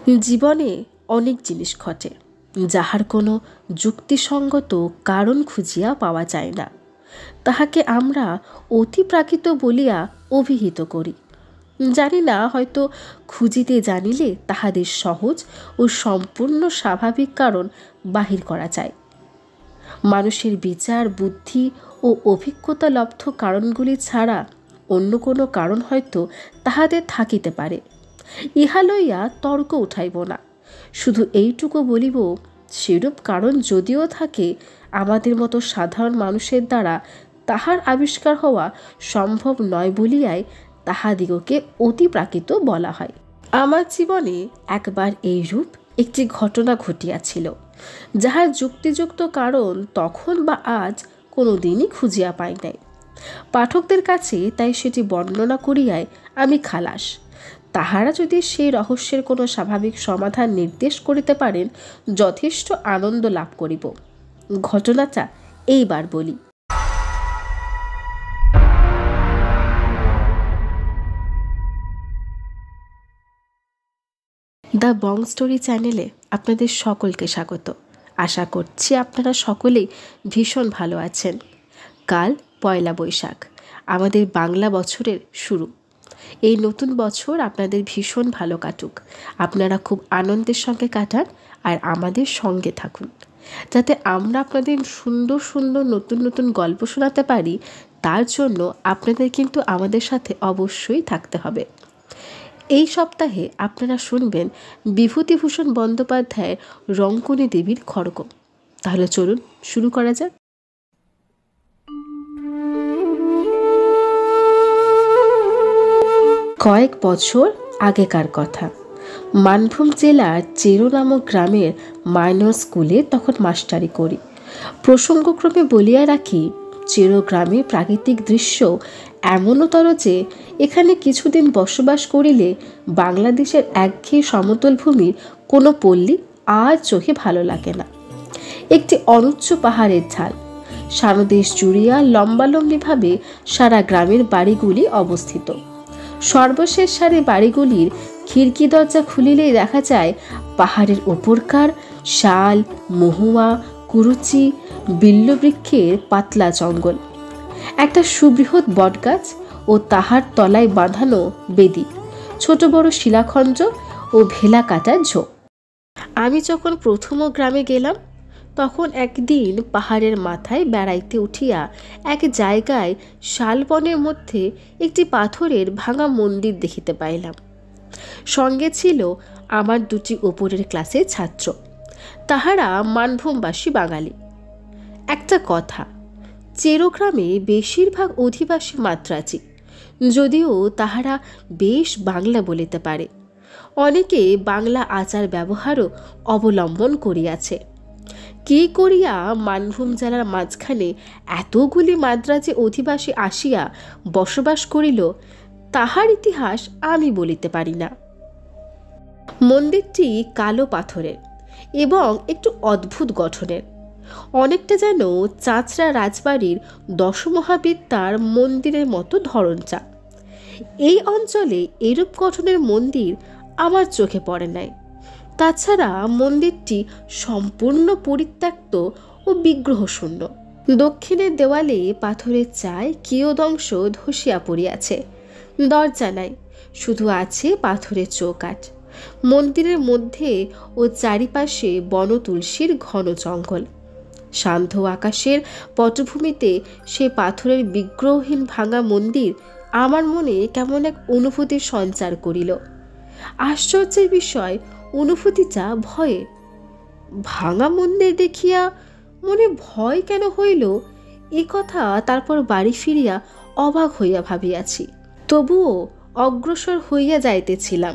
জীবনে অনেক জিনিস ঘটে, যাহার কোনো যুক্তিসঙ্গত কারণ খুঁজিয়া পাওয়া যায় না। তাহাকে আমরা অতিপ্রাকৃত বলিয়া অভিহিত করি। জানি না, হয়তো খুঁজিতে জানিলে তাহাদের সহজ ও সম্পূর্ণ স্বাভাবিক কারণ বাহির করা যায়। মানুষের বিচার, বুদ্ধি ও অভিজ্ঞতা লব্ধ কারণগুলি ছাড়া অন্য কোনো কারণ হয়তো তাহাদের থাকিতে পারে। ইহা লইয়া তর্ক উঠাইব না, শুধু এইটুকু বলিব, সেরূপ কারণ যদিও থাকে, আমাদের মতো সাধারণ মানুষের দ্বারা তাহার আবিষ্কার হওয়া সম্ভব নয় বলিয়াই তাহাদিগকে অতিপ্রাকৃত বলা হয়। আমার জীবনে একবার এইরূপ একটি ঘটনা ঘটিয়াছিল, যাহার যুক্তিযুক্ত কারণ তখন বা আজ কোনো দিনই খুঁজিয়া পাই নাই। পাঠকদের কাছে তাই সেটি বর্ণনা করিয়াই আমি খালাস। তাহারা যদি সেই রহস্যের কোনো স্বাভাবিক সমাধান নির্দেশ করিতে পারেন, যথেষ্ট আনন্দ লাভ করিব। ঘটনাটা এইবার বলি। দ্য বং স্টোরি চ্যানেলে আপনাদের সকলকে স্বাগত। আশা করছি আপনারা সকলেই ভীষণ ভালো আছেন। কাল পয়লা বৈশাখ, আমাদের বাংলা বছরের শুরু। এই নতুন বছর আপনাদের ভীষণ ভালো কাটুক, আপনারা খুব আনন্দের সঙ্গে কাটান আর আমাদের সঙ্গে থাকুন, যাতে আমরা আপনাদের সুন্দর সুন্দর নতুন নতুন গল্প শোনাতে পারি। তার জন্য আপনাদের কিন্তু আমাদের সাথে অবশ্যই থাকতে হবে। এই সপ্তাহে আপনারা শুনবেন বিভূতিভূষণ বন্দ্যোপাধ্যায়ের রঙ্কনী দেবীর খড়গ। তাহলে চলুন শুরু করা যাক। কয়েক বছর আগেকার কথা। মানভূম জেলার চেরো নামক গ্রামের মাইনর স্কুলে তখন মাস্টারি করি। প্রসঙ্গক্রমে বলিয়া রাখি, চেরো গ্রামে প্রাকৃতিক দৃশ্য এমনতর যে এখানে কিছুদিন বসবাস করিলে বাংলাদেশের একঘেয়ে সমতল ভূমির কোনো পল্লী আর চোখে ভালো লাগে না। একটি অনুচ্চ পাহাড়ের ঢাল, সারাদেশ জুড়িয়া লম্বালম্বিভাবে সারা গ্রামের বাড়িগুলি অবস্থিত। সর্বশেষ সারি বাড়িগুলির খিড়কি দরজা খুলিলেই দেখা যায় পাহাড়ের ওপরকার শাল, মহুয়া, কুরুচি, বিল্লবৃক্ষের পাতলা জঙ্গল, একটা সুবৃহৎ বটগাছ ও তাহার তলায় বাঁধানো বেদি, ছোট বড় শিলাখণ্ড ও ভেলা কাটার ঝোপ। আমি যখন প্রথম গ্রামে গেলাম, তখন একদিন পাহাড়ের মাথায় বেড়াইতে উঠিয়া এক জায়গায় শালবনের মধ্যে একটি পাথরের ভাঙা মন্দির দেখিতে পাইলাম। সঙ্গে ছিল আমার দুটি ওপরের ক্লাসের ছাত্র, তাহারা মানভূমবাসী বাঙালি। একটা কথা, চেরো গ্রামে বেশিরভাগ অধিবাসী মাদ্রাজি, যদিও তাহারা বেশ বাংলা বলিতে পারে। অনেকে বাংলা আচার ব্যবহারও অবলম্বন করিয়াছে। কি করিয়া মানভূম জেলার মাঝখানে এতগুলি মাদ্রাজি অধিবাসী আসিয়া বসবাস করিল, তাহার ইতিহাস আমি বলিতে পারি না। মন্দিরটি কালো পাথরের এবং একটু অদ্ভুত গঠনের, অনেকটা যেন চাঁচড়া রাজবাড়ির দশমহাবিদ্যার মন্দিরের মতো ধরনচা। এই অঞ্চলে এরূপ গঠনের মন্দির আমার চোখে পড়ে নাই। তাছাড়া মন্দিরটি সম্পূর্ণ পরিত্যক্ত ও বিগ্রহশূন্য। দক্ষিণের দেওয়ালে পাথরের চায় কিয়দংশ ধসিয়া পড়িয়াছে। দরজা নাই, শুধু আছে পাথরের চৌকাঠ। মন্দিরের মধ্যে ও চারিপাশে বনতুলসীর ঘন জঙ্গল। শান্ত আকাশের পটভূমিতে সে পাথরের বিগ্রহহীন ভাঙা মন্দির আমার মনে কেমন এক অনুভূতির সঞ্চার করিল। আশ্চর্যের বিষয়, অনুভূতিটা ভয়ের। ভাঙা মন্দির দেখিয়া মনে ভয় কেন হইল, এ কথা তারপর বাড়ি ফিরিয়া অবাক হইয়া ভাবিয়াছি। তবুও অগ্রসর হইয়া যাইতেছিলাম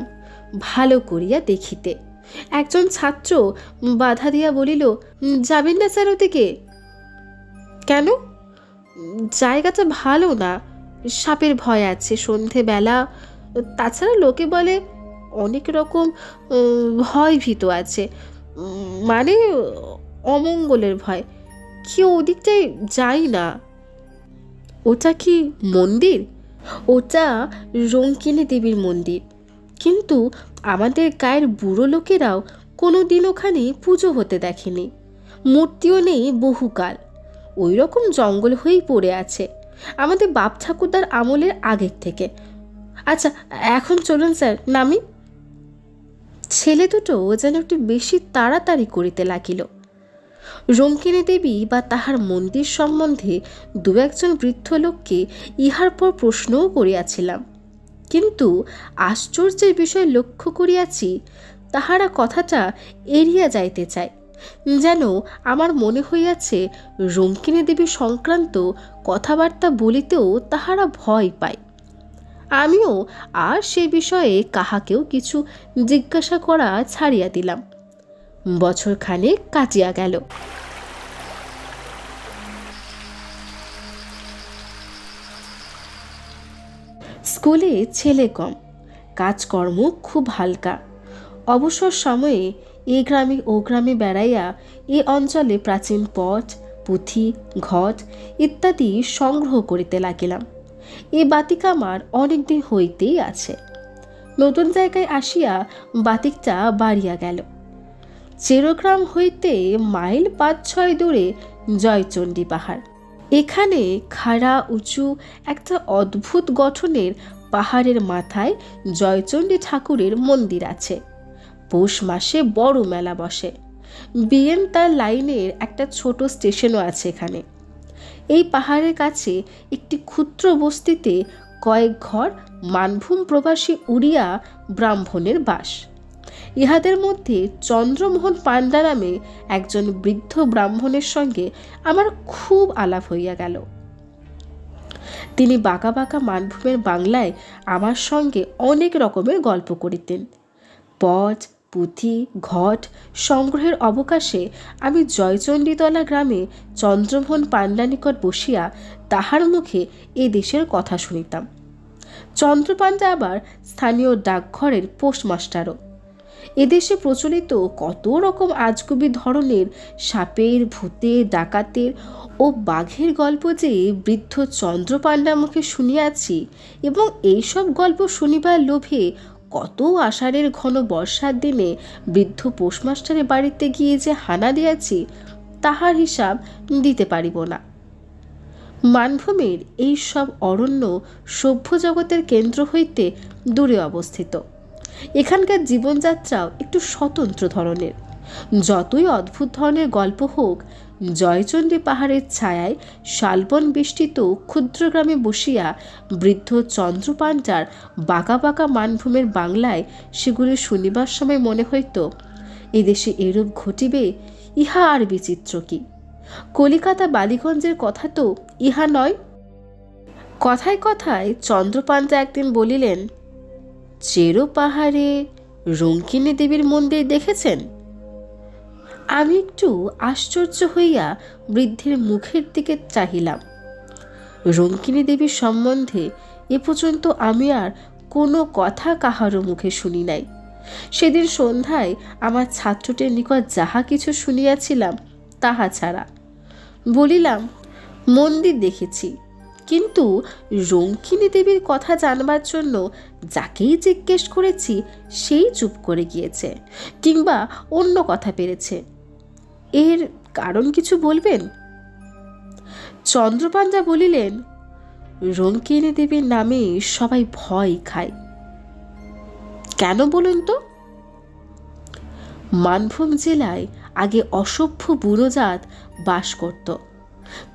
ভালো করিয়া দেখিতে। একজন ছাত্র বাধা দিয়া বলিল, যাবেন না স্যার ওদিকে? কেন? জায়গাটা ভালো না, সাপের ভয় আছে সন্ধেবেলা, তাছাড়া লোকে বলে অনেক রকম ভয় ভীত আছে, মানে অমঙ্গলের ভয়। কেউ ওদিকটায় যাই না। ওটা কি মন্দির? ওটা রঙ্কিনী দেবীর মন্দির, কিন্তু আমাদের গায়ের বুড়ো লোকেরাও কোনো দিন ওখানে পুজো হতে দেখেনি, মূর্তিও নেই বহুকাল, ওই রকম জঙ্গল হয়েই পড়ে আছে আমাদের বাপ ঠাকুরদার আমলের আগের থেকে। আচ্ছা এখন চলুন স্যার, নামি। ছেলে দুটো যেন একটু বেশি তাড়াতাড়ি করিতে লাগিল। রঙ্কিনী দেবী বা তাহার মন্দির সম্বন্ধে দু একজন বৃদ্ধ লোককে ইহার পর প্রশ্নও করিয়াছিলাম, কিন্তু আশ্চর্যের বিষয় লক্ষ্য করিয়াছি তাহারা কথাটা এড়িয়া যাইতে চায়, যেন আমার মনে হইয়াছে রঙ্কিনী দেবী সংক্রান্ত কথাবার্তা বলিতেও তাহারা ভয় পায়। আমিও আর সে বিষয়ে কাহাকেও কিছু জিজ্ঞাসা করা ছাড়িয়া দিলাম। বছরখানেক কাটিয়া গেল। স্কুলে ছেলে কম, কাজকর্ম খুব হালকা। অবসর সময়ে এ গ্রামে ও গ্রামে বেড়াইয়া এ অঞ্চলে প্রাচীন পট, পুঁথি, ঘট ইত্যাদি সংগ্রহ করিতে লাগিলাম। এ বাতিক আমার অনেক দিন হইতেই আছে। নতুন জায়গায় আসিয়া বাতিকটা বাড়িয়া গেল। চেরোগ্রাম হইতে মাইল ৫-৬ দূরে জয়চণ্ডী পাহাড়। এখানে খাড়া উঁচু একটা অদ্ভুত গঠনের পাহাড়ের মাথায় জয়চণ্ডী ঠাকুরের মন্দির আছে। পৌষ মাসে বড় মেলা বসে। বিএম তার লাইনের একটা ছোট স্টেশনও আছে এখানে। এই পাহাড়ের কাছে একটি ক্ষুদ্র বস্তিতে কয়েক ঘর মানভূম প্রবাসী উড়িয়া ব্রাহ্মণের বাস। ইহাদের মধ্যে চন্দ্রমোহন পাণ্ডা নামে একজন বৃদ্ধ ব্রাহ্মণের সঙ্গে আমার খুব আলাপ হইয়া গেল। তিনি বাঁকা বাঁকা মানভূমের বাংলায় আমার সঙ্গে অনেক রকমের গল্প করিতেন। পট, পুঁথি, ঘট সংগ্রহের অবকাশে আমি জয়চণ্ডীতলা গ্রামে চন্দ্রমোহন পাণ্ডা নিকট বসিয়া তাহার মুখে এ দেশের কথা শুনিতাম। চন্দ্রপাণ্ডা আবার স্থানীয় ডাকঘরের পোস্টমাস্টারও। এদেশে প্রচলিত কত রকম আজগুবি ধরনের সাপের, ভূতের, ডাকাতের ও বাঘের গল্প যে বৃদ্ধ চন্দ্রপাণ্ডার মুখে শুনিয়াছি, এবং এইসব গল্প শুনিবার লোভে কত আষাঢ়ের ঘন বর্ষার দিনে বৃদ্ধ পোস্টমাস্টারের বাড়িতে গিয়ে যে হানা দিয়াছি, তাহার হিসাব দিতে পারিব না। মানভূমের এই সব অরণ্য সভ্য জগতের কেন্দ্র হইতে দূরে অবস্থিত। এখানকার জীবনযাত্রাও একটু স্বতন্ত্র ধরনের। যতই অদ্ভুত ধরনের গল্প হোক, জয়চণ্ডী পাহাড়ের ছায়ায় শালবন বেষ্টিত ক্ষুদ্র গ্রামে বসিয়া বৃদ্ধ চন্দ্রপাণ্ডার বাঁকা বাঁকা মানভূমের বাংলায় সেগুলি শুনিবার সময় মনে হইত, এদেশে এরূপ ঘটিবে, ইহা আর বিচিত্র কি! কলিকাতা বালিগঞ্জের কথা তো ইহা নয়। কথায় কথায় চন্দ্রপাণ্ডা একদিন বলিলেন, চেরো পাহাড়ে রঙ্কিনী দেবীর মন্দির দেখেছেন? আমি একটু আশ্চর্য হইয়া বৃদ্ধের মুখের দিকে চাহিলাম। রঙ্কিনী দেবীর সম্বন্ধে এ পর্যন্ত আমি আর কোনো কথা কাহারও মুখে শুনি নাই। সেদিন সন্ধ্যায় আমার ছাত্রটির নিকট যাহা কিছু শুনিয়াছিলাম তাহা ছাড়া। বলিলাম, মন্দির দেখেছি, কিন্তু রঙ্কিনী দেবীর কথা জানবার জন্য যাকেই জিজ্ঞেস করেছি সেই চুপ করে গিয়েছে, কিংবা অন্য কথা পেরেছে। এর কারণ কিছু বলবেন? চন্দ্রপাণ্ডা বলিলেন, রঙ্কিনী দেবীর নামে সবাই ভয় খায়। কেন বলুন তো? মানভূম জেলায় আগে অসভ্য বুড়োজাত বাস করত,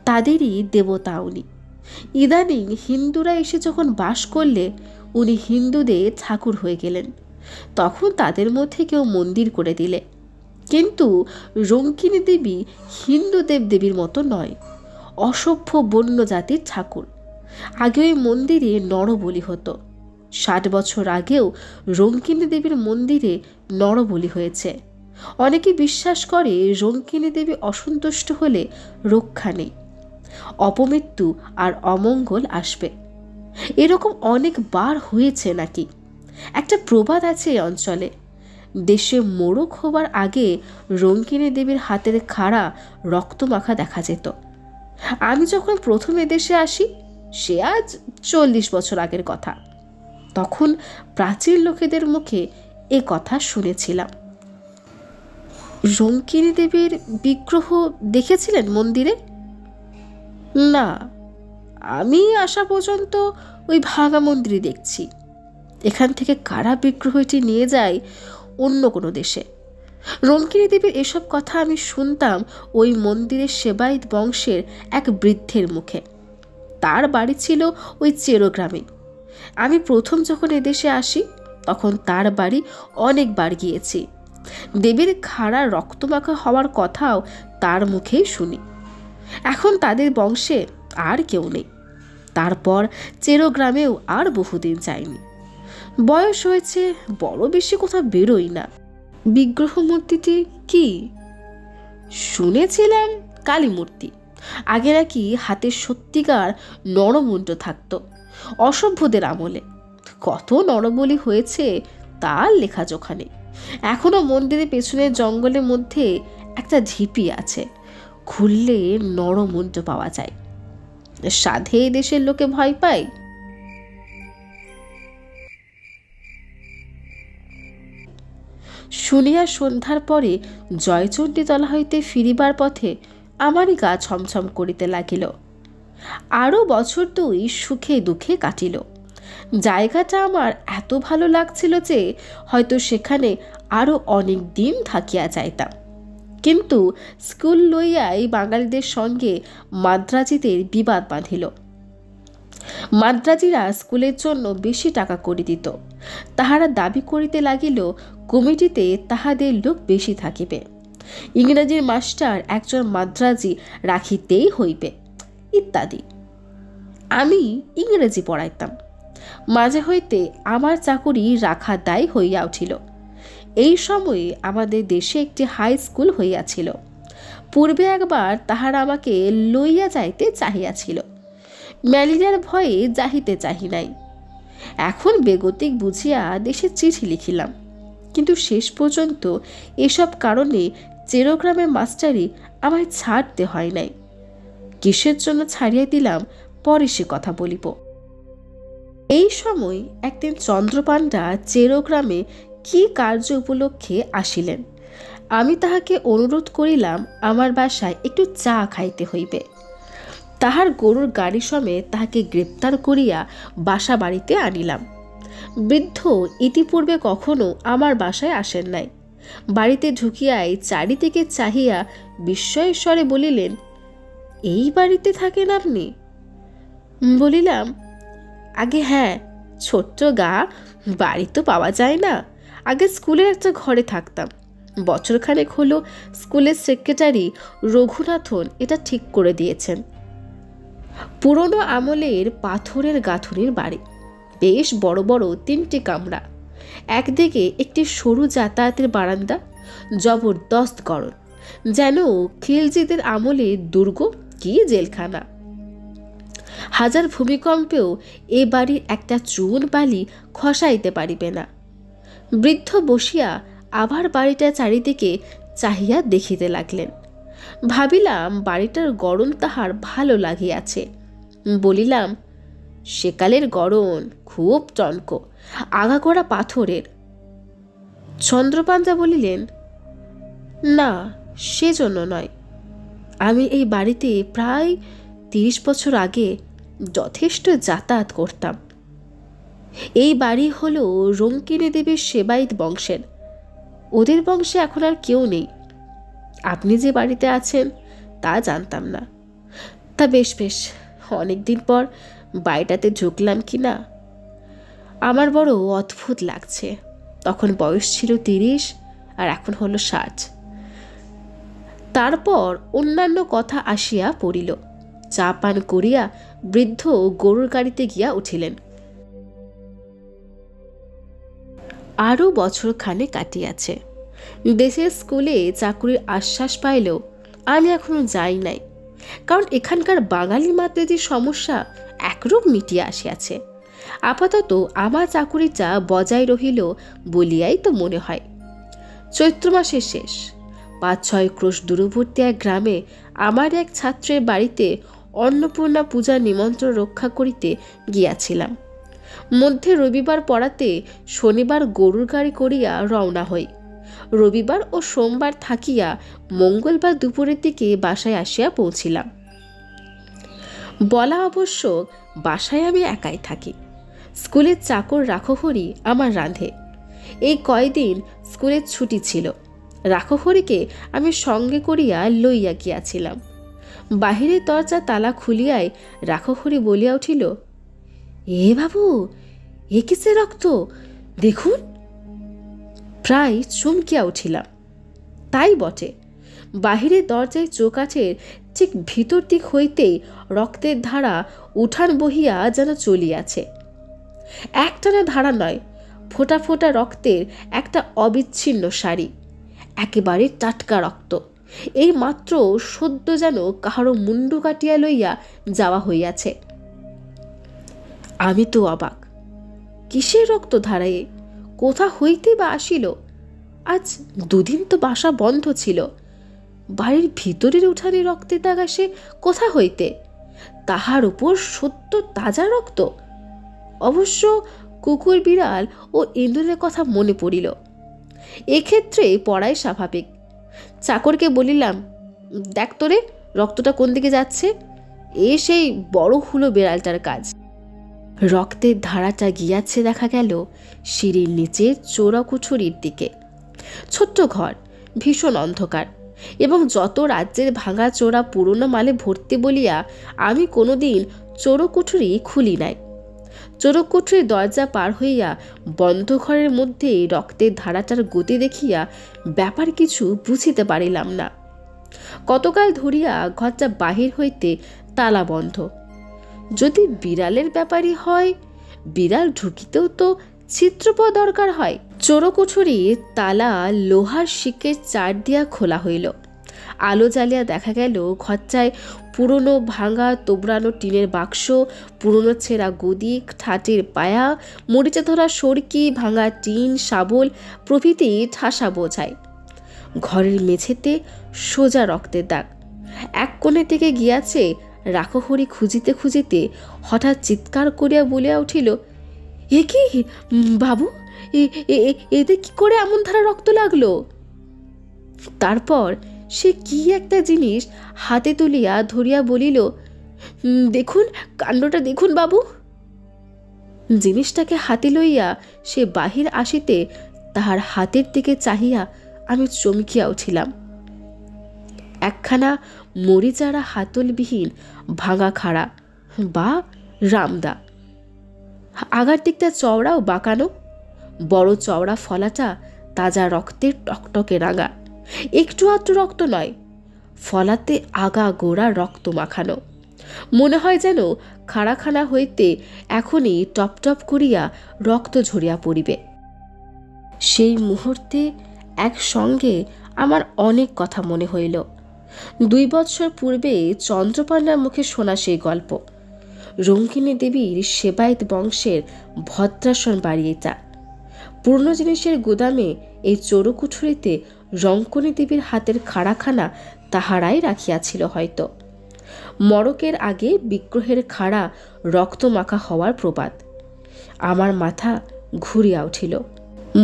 তাদেরই দেবতা উনি। ইদানিং হিন্দুরা এসে যখন বাস করলে, উনি হিন্দুদের ঠাকুর হয়ে গেলেন। তখন তাদের মধ্যে কেউ মন্দির করে দিলে। কিন্তু রঙ্কিনী দেবী হিন্দু দেবদেবীর মতো নয়, অসভ্য বন্য জাতির ঠাকুর। আগে ওই মন্দিরে নরবলি হতো। 60 বছর আগেও রঙ্কিনী দেবীর মন্দিরে নরবলি হয়েছে। অনেকে বিশ্বাস করে রঙ্কিনী দেবী অসন্তুষ্ট হলে রক্ষা নেই, অপমৃত্যু আর অমঙ্গল আসবে। এরকম অনেকবার হয়েছে নাকি। একটা প্রবাদ আছে এই অঞ্চলে, দেশে মোড়ক হবার আগে রঙ্কিনী দেবীর হাতের খাড়া রক্তমাখা দেখা যেত। আমি যখন প্রথম এদেশে আসি, সে আজ 40 বছর আগের কথা, তখন প্রাচীন লোকেদের মুখে এ কথা শুনেছিলাম। রঙ্কিনী দেবীর বিগ্রহ দেখেছিলেন মন্দিরে? না, আমি আসা পর্যন্ত ওই ভাঙা মন্দিরই দেখছি। এখান থেকে কারা বিগ্রহটি নিয়ে যায় অন্য কোনো দেশে। রঙ্কিনী দেবীর এসব কথা আমি শুনতাম ওই মন্দিরের সেবায়িত বংশের এক বৃদ্ধের মুখে। তার বাড়ি ছিল ওই চেরো গ্রামে। আমি প্রথম যখন এদেশে আসি তখন তার বাড়ি অনেকবার গিয়েছি। দেবীর খাড়া রক্তমাখা হওয়ার কথাও তার মুখেই শুনি। এখন তাদের বংশে আর কেউ নেই। তারপর চেরো গ্রামেও আর বহুদিন যায়নি। বয়স হয়েছে, বড় বেশি কোথাও বেরোই না। বিগ্রহ মূর্তিটি কি? শুনেছিলাম কালী মূর্তি। আগে নাকি হাতে সত্যিকার নরমুণ্ড থাকত, অসভ্যদের আমলে। কত নরবলি হয়েছে তার লেখাজোখা নেই। এখনো মন্দিরের পেছনের জঙ্গলের মধ্যে একটা ঢিপি আছে, খুললে নরমুণ্ড পাওয়া যায়। সাধে দেশের লোকে ভয় পায়। শুনিয়া সন্ধ্যার পরে জয়চণ্ডীতলা হইতে ফিরিবার পথে আমারই গা ছমছম করিতে লাগিল। আরও বছর 2 সুখে দুঃখে কাটিল। জায়গাটা আমার এত ভালো লাগছিল যে হয়তো সেখানে আরও অনেক দিন থাকিয়া যাইতাম। কিন্তু স্কুল লইয়াই বাঙালিদের সঙ্গে মাদ্রাজিদের বিবাদ বাঁধিল। মাদ্রাজিরা স্কুলের জন্য বেশি টাকা করে দিত। তাহারা দাবি করিতে লাগিল কমিটিতে তাহাদের লোক বেশি থাকিবে, ইংরেজির মাস্টার একজন মাদ্রাজি রাখিতেই হইবে ইত্যাদি। আমি ইংরেজি পড়াইতাম। মাঝে হইতে আমার চাকুরি রাখা দায় হইয়া উঠিল। এই সময়ে আমাদের দেশে একটি হাই স্কুল হইয়াছিল। পূর্বে একবার তাহারা আমাকে লইয়া যাইতে চাহিয়াছিল। ম্যালেরিয়ার ভয়ে যাহিতে চাহি নাই। এখন বেগতিক বুঝিয়া দেশে চিঠি লিখিলাম, কিন্তু শেষ পর্যন্ত এসব কারণে চেরো গ্রামের মাস্টারি আমায় ছাড়তে হয় নাই। কিসের জন্য ছাড়িয়া দিলাম পরে সে কথা বলিব। এই সময় একদিন চন্দ্রপাণ্ডা চেরো গ্রামে কি কার্য উপলক্ষে আসিলেন। আমি তাহাকে অনুরোধ করিলাম আমার বাসায় একটু চা খাইতে হইবে। তাহার গরুর গাড়ি সমেত তাহাকে গ্রেপ্তার করিয়া বাসা বাড়িতে আনিলাম। বৃদ্ধ ইতিপূর্বে কখনো আমার বাসায় আসেন নাই। বাড়িতে ঢুকিয়াই চারিদিকে চাহিয়া বিস্ময়ের স্বরে বলিলেন, এই বাড়িতে থাকেন আপনি? বলিলাম, আগে হ্যাঁ, ছোট্ট গা, বাড়ি তো পাওয়া যায় না। আগে স্কুলের একটা ঘরে থাকতাম। বছরখানেক হলো স্কুলের সেক্রেটারি রঘুনাথন এটা ঠিক করে দিয়েছেন। পুরনো আমলের পাথরের গাঁথুনির বাড়ি, বেশ বড় বড় 3টি কামরা, একদিকে একটি সরু যাতায়াতের বারান্দা, জবরদস্ত গরম, যেন খিলজিদের আমলে দুর্গ কি জেলখানা। হাজার ভূমিকম্পেও এ বাড়ির একটা চুন বালি খসাইতে পারিবে না। বৃদ্ধ বসিয়া আবার বাড়িটা চারিদিকে চাহিয়া দেখিতে লাগলেন। ভাবিলাম বাড়িটার গড়ন তাহার ভালো লাগিয়াছে। বলিলাম, সেকালের গড়ন খুব টনক, আগাগোড়া পাথরের। চন্দ্রপাণ্ডা বলিলেন, না, সেজন্য নয়। আমি এই বাড়িতে প্রায় 30 বছর আগে যথেষ্ট যাতায়াত করতাম। এই বাড়ি হলো রঙ্কিনী দেবীর সেবায়িত বংশের। ওদের বংশে এখন আর কেউ নেই। আপনি যে বাড়িতে আছেন তা জানতাম না। তা বেশ বেশ, অনেকদিন পর বাড়িটাতে ঢুকলাম কি না। আমার বড় অদ্ভুত লাগছে। তখন বয়স ছিল 30 আর এখন হলো 60। তারপর অন্যান্য কথা আসিয়া পড়িল। চা পান করিয়া বৃদ্ধ গরুর গাড়িতে গিয়া উঠিলেন। আরও বছরখানে কাটিয়াছে। দেশের স্কুলে চাকুরির আশ্বাস পাইলেও আমি এখনো যাই নাই, কারণ এখানকার বাঙালি মাদ্রাজির সমস্যা একরূপ মিটিয়া আসিয়াছে। আপাতত আমার চাকুরিটা বজায় রহিল বলিয়াই তো মনে হয়। চৈত্র মাসের শেষ। 5-6 ক্রোশ দূরবর্তী এক গ্রামে আমার এক ছাত্রের বাড়িতে অন্নপূর্ণা পূজার নিমন্ত্রণ রক্ষা করিতে গিয়াছিলাম। মধ্যে রবিবার পড়াতে শনিবার গরুর গাড়ি করিয়া রওনা হই। রবিবার ও সোমবার থাকিয়া মঙ্গলবার দুপুরের দিকে বাসায় আসিয়া পৌঁছিলাম। বলা অবশ্য, বাসায় আমি একাই থাকি। স্কুলের চাকর রাখহরি আমার রাঁধে। এই কয়দিন স্কুলের ছুটি ছিল। রাখহরিকে আমি সঙ্গে করিয়া লইয়া গিয়াছিলাম। বাহিরের দরজা তালা খুলিয়াই রাখহরি বলিয়া উঠিল, এ বাবু, এ কিসে রক্ত দেখুন। প্রায় চমকিয়া উঠিলাম। তাই বটে, বাহিরের দরজায় চৌকাঠের ঠিক ভিতর দিক হইতেই রক্তের ধারা উঠান বহিয়া যেন চলিয়াছে। একটানা ধারা নয়, ফোঁটা ফোঁটা রক্তের একটা অবিচ্ছিন্ন সারি, একেবারে টাটকা রক্ত। এই মাত্র সদ্য যেন কাহারো মুন্ডু কাটিয়া লইয়া যাওয়া হইয়াছে। আমি তো অবাক। কিসের রক্ত ধারায়ে? কোথা হইতে বা আসিল? আজ দুদিন তো বাসা বন্ধ ছিল। বাড়ির ভিতরের উঠানে রক্তের দাগ আসে কোথা হইতে? তাহার উপর সত্য তাজা রক্ত। অবশ্য কুকুর বিড়াল ও ইঁদুরের কথা মনে পড়িল। এক্ষেত্রে পড়াই স্বাভাবিক। চাকরকে বলিলাম, দেখ তোরে, রক্তটা কোন দিকে যাচ্ছে। সেই বড় হুলো বেড়ালটার কাজ। রক্তের ধারাটা গিয়াছে দেখা গেল সিঁড়ির নিচে চোরা কুঠুরির দিকে। ছোট্ট ঘর, ভীষণ অন্ধকার, এবং যত রাজ্যের ভাঙা চোরা পুরনো মালে ভর্তি বলিয়া আমি কোনোদিন চোরকুঠুরি খুলি নাই। চোরকুঠুরির দরজা পার হইয়া বন্ধ ঘরের মধ্যে রক্তের ধারাটার গতি দেখিয়া ব্যাপার কিছু বুঝিতে পারিলাম না। কতকাল ধরিয়া ঘরটা বাহির হইতে তালা বন্ধ। যদি বিড়ালের ব্যাপারই হয়, বিড়াল ঢুকিতেও তো ছিদ্রপ দরকার হয়। চোরকুঠুরির তালা লোহার শিকের চার দিয়া খোলা হইল। আলো জ্বালিয়া দেখা গেল ঘরটায় পুরনো ভাঙা তোবড়ানো টিনের বাক্স, পুরনো ছেঁড়া গদি, ঠাটের পায়া, মরিচা ধরা সরকি, ভাঙা টিন, শাবল প্রভৃতি ঠাসা বোঝায়। ঘরের মেঝেতে সোজা রক্তের দাগ। এক কোণের দিকে গিয়াছে। রাখহরি খুঁজিতে খুঁজিতে হঠাৎ চিৎকার করিয়া বলিয়া উঠিল, এ কি বাবু, এতে কি করে এমন ধারা রক্ত লাগলো? তারপর সে কি একটা জিনিস হাতে তুলিয়া ধরিয়া বলিল, দেখুন, কাণ্ডটা দেখুন বাবু। জিনিসটাকে হাতে লইয়া সে বাহির আসিতে তাহার হাতের দিকে চাহিয়া আমি চমকিয়া উঠিলাম। একখানা মরিচারা হাতলবিহীন ভাঙা খাড়া বা রামদা। আগার দিকটা চওড়া ও বাঁকানো। বড় চওড়া ফলাটা তাজা রক্তের টকটকে রাঙা। একটু আধটু রক্ত নয়, ফলাতে আগা গোড়া রক্ত মাখানো। মনে হয় যেন খাড়াখানা হইতে এখনই টপ টপ করিয়া রক্ত ঝরিয়া পড়িবে। সেই মুহূর্তে একসঙ্গে আমার অনেক কথা মনে হইল। 2 বৎসর পূর্বে চন্দ্রপাণ্ডার মুখে শোনা সেই গল্প। রঙ্কিনী দেবীর সেবায়েত বংশের ভদ্রাসন বাড়ি এটা। পুরনো জিনিসের গুদামে এই চোরকুঠুরিতে রঙ্কিনী দেবীর হাতের খাড়াখানা তাহারাই রাখিয়াছিল হয়তো। মড়কের আগে বিগ্রহের খাড়া রক্তমাখা হওয়ার প্রবাদ। আমার মাথা ঘুরিয়া উঠিল।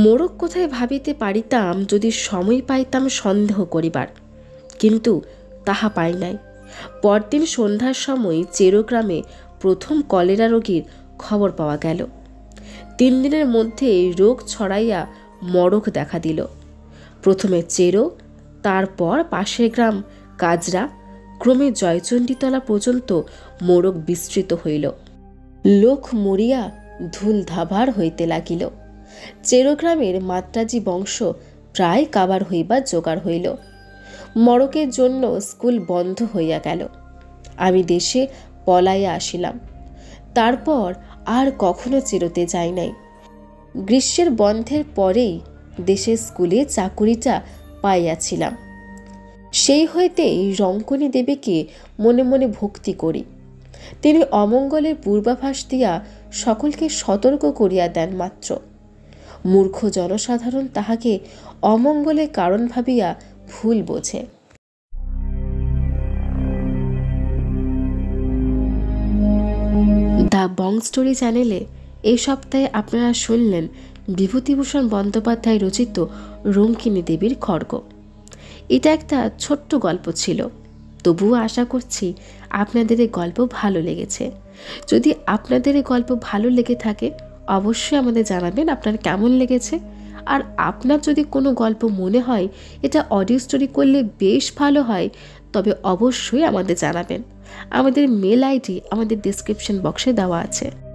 মোড়ক কোথায় ভাবিতে পারিতাম যদি সময় পাইতাম সন্দেহ করিবার, কিন্তু তাহা পাই নাই। পরদিন সন্ধ্যার সময় চেরোগ্রামে প্রথম কলেরা রোগীর খবর পাওয়া গেল। 3 দিনের মধ্যে রোগ ছড়াইয়া মড়ক দেখা দিল। প্রথমে চেরো, তারপর পাশের গ্রাম কাজরা, ক্রমে জয়চণ্ডীতলা পর্যন্ত মোড়ক বিস্তৃত হইল। লোক মরিয়া ধুল ধাবার হইতে লাগিল। চেরোগ্রামের মাত্রাজি বংশ প্রায় কাবার হইবার জোগাড় হইল। মড়কের জন্য স্কুল বন্ধ হইয়া গেল। আমি দেশে পলাইয়া আসিলাম। তারপর আর কখনো চেরোতে যাই নাই। গ্রীষ্মের বন্ধের পরেই দেশের স্কুলে চাকুরিটা পাইয়াছিলাম। সেই হইতেই রঙ্কিনী দেবীকে মনে মনে ভক্তি করি। তিনি অমঙ্গলের পূর্বাভাস দিয়া সকলকে সতর্ক করিয়া দেন মাত্র। মূর্খ জনসাধারণ তাহাকে অমঙ্গলের কারণ ভাবিয়া ভুল বোঝে। দ্য বং স্টোরি চ্যানেলে এই সপ্তাহে আপনারা শুনলেন বিভূতিভূষণ বন্দ্যোপাধ্যায় রচিত রঙ্কিনী দেবীর খড়গ। এটা একটা ছোট্ট গল্প ছিল, তবুও আশা করছি আপনাদের এই গল্প ভালো লেগেছে। যদি আপনাদের এই গল্প ভালো লেগে থাকে অবশ্যই আমাদের জানাবেন আপনার কেমন লেগেছে। আর আপনার যদি কোনো গল্প মনে হয় এটা অডিও স্টোরি করলে বেশ ভালো হয়, তবে অবশ্যই আমাদের জানাবেন। আমাদের মেল আইডি আমাদের ডেসক্রিপশন বক্সে দেওয়া আছে।